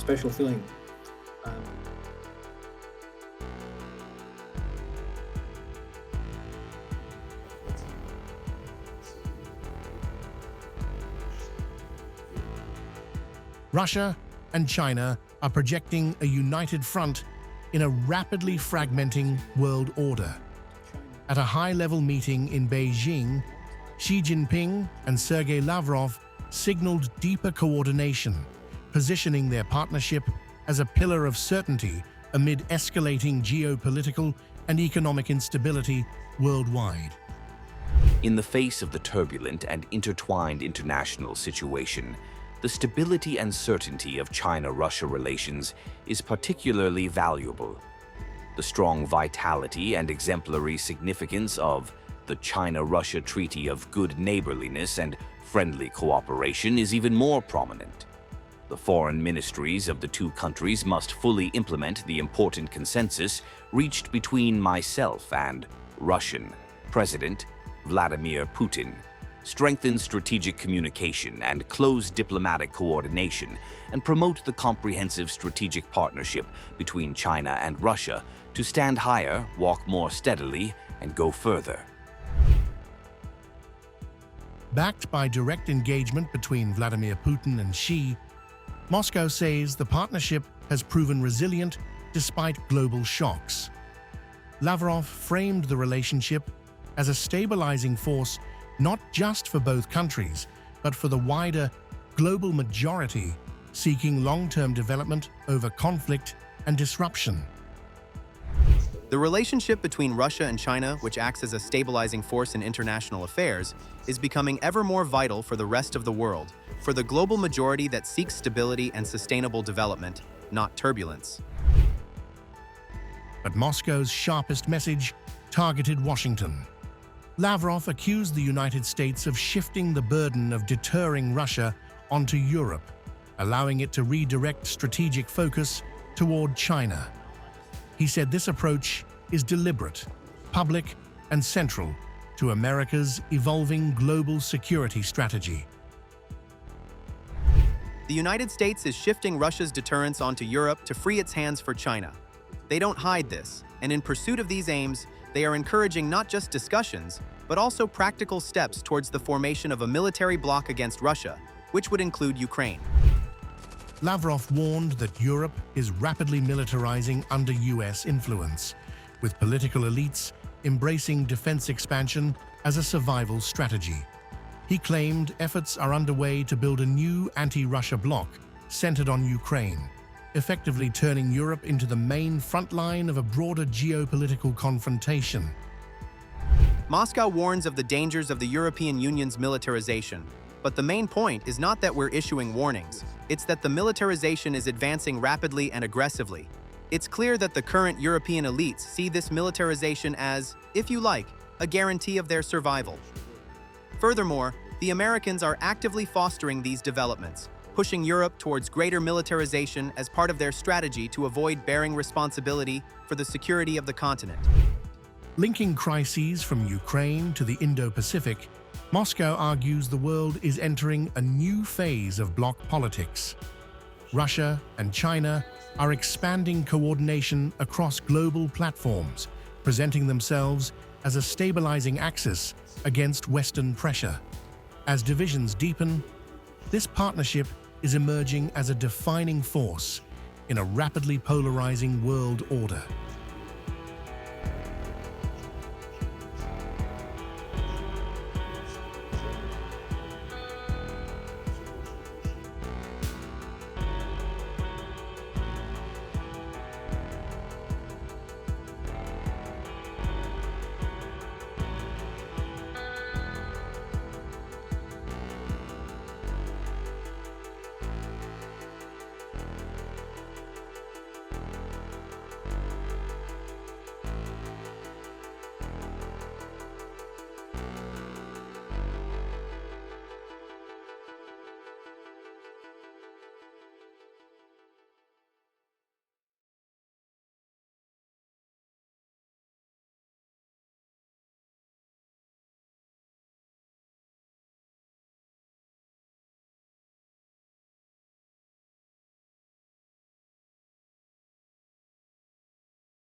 special feeling. Russia and China are projecting a united front in a rapidly fragmenting world order. At a high-level meeting in Beijing, Xi Jinping and Sergei Lavrov signaled deeper coordination, positioning their partnership as a pillar of certainty amid escalating geopolitical and economic instability worldwide. In the face of the turbulent and intertwined international situation, the stability and certainty of China-Russia relations is particularly valuable. The strong vitality and exemplary significance of the China-Russia Treaty of Good Neighborliness and Friendly Cooperation is even more prominent. The foreign ministries of the two countries must fully implement the important consensus reached between myself and Russian President Vladimir Putin, strengthen strategic communication and close diplomatic coordination, and promote the comprehensive strategic partnership between China and Russia to stand higher, walk more steadily, and go further. Backed by direct engagement between Vladimir Putin and Xi, Moscow says the partnership has proven resilient despite global shocks. Lavrov framed the relationship as a stabilizing force not just for both countries, but for the wider global majority seeking long-term development over conflict and disruption. The relationship between Russia and China, which acts as a stabilizing force in international affairs, is becoming ever more vital for the rest of the world, for the global majority that seeks stability and sustainable development, not turbulence. But Moscow's sharpest message targeted Washington. Lavrov accused the United States of shifting the burden of deterring Russia onto Europe, allowing it to redirect strategic focus toward China. He said this approach is deliberate, public, and central to America's evolving global security strategy. The United States is shifting Russia's deterrence onto Europe to free its hands for China. They don't hide this, and in pursuit of these aims, they are encouraging not just discussions, but also practical steps towards the formation of a military bloc against Russia, which would include Ukraine. Lavrov warned that Europe is rapidly militarizing under US influence, with political elites embracing defense expansion as a survival strategy. He claimed efforts are underway to build a new anti-Russia bloc centered on Ukraine, effectively turning Europe into the main front line of a broader geopolitical confrontation. Moscow warns of the dangers of the European Union's militarization, but the main point is not that we're issuing warnings, it's that the militarization is advancing rapidly and aggressively. It's clear that the current European elites see this militarization as, if you like, a guarantee of their survival. Furthermore, the Americans are actively fostering these developments, pushing Europe towards greater militarization as part of their strategy to avoid bearing responsibility for the security of the continent. Linking crises from Ukraine to the Indo-Pacific, Moscow argues the world is entering a new phase of bloc politics. Russia and China are expanding coordination across global platforms, presenting themselves as a stabilizing axis against Western pressure. As divisions deepen, this partnership is emerging as a defining force in a rapidly polarizing world order.